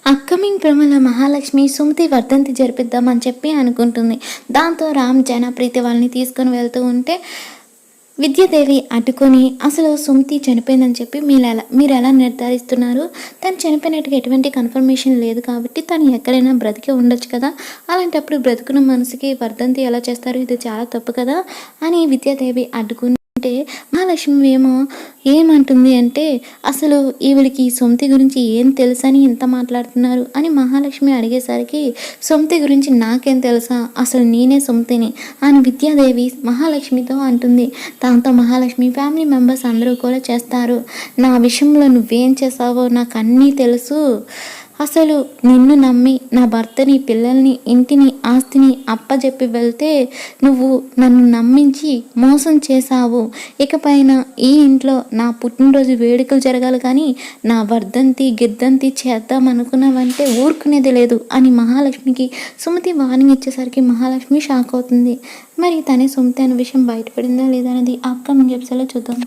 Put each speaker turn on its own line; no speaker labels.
Upcoming ప్రోమోలో మహాలక్ష్మి సుమతి వర్ధంతి జరిపిద్దామని చెప్పి అనుకుంటుంది. దాంతో రామ్ జనప్రీతి వాళ్ళని తీసుకొని వెళ్తూ ఉంటే విద్యాదేవి అడ్డుకొని అసలు సుమతి చనిపోయిందని చెప్పి మీరు ఎలా నిర్ధారిస్తున్నారు? తను చనిపోయినట్టుగా ఎటువంటి కన్ఫర్మేషన్ లేదు కాబట్టి తను ఎక్కడైనా బ్రతికే ఉండొచ్చు కదా, అలాంటప్పుడు బ్రతుకున్న మనసుకి వర్ధంతి ఎలా చేస్తారు? ఇది చాలా తప్పు కదా అని విద్యాదేవి అడ్డుకుని అంటే మహాలక్ష్మి ఏమంటుంది అంటే, అసలు ఈవిడికి సొంతి గురించి ఏం తెలుసని ఇంత మాట్లాడుతున్నారు అని మహాలక్ష్మి అడిగేసరికి, సొంతి గురించి నాకేం తెలుసా, అసలు నేనే సొంతిని అని విద్యాదేవి మహాలక్ష్మితో అంటుంది. దాంతో మహాలక్ష్మి ఫ్యామిలీ మెంబర్స్ అందరూ కూడా చేస్తారు, నా విషయంలో నువ్వేం చేసావో నాకు అన్నీ తెలుసు, అసలు నిన్ను నమ్మి నా భర్తని, పిల్లల్ని, ఇంటిని, ఆస్తిని అప్పజెప్పి వెళ్తే నువ్వు నన్ను నమ్మించి మోసం చేశావు. ఇకపైన ఈ ఇంట్లో నా పుట్టినరోజు వేడుకలు జరగాలి కానీ నా వర్ధంతి గిద్దంతి చేద్దాం అనుకున్నావంటే ఊరుకునేది లేదు అని మహాలక్ష్మికి సుమతి వార్నింగ్ ఇచ్చేసరికి మహాలక్ష్మి షాక్ అవుతుంది. మరి తనే సుమతి అనే విషయం బయటపడిందా లేదా అనేది అప్కమింగ్ ఎపిసోడ్లో చూద్దాం.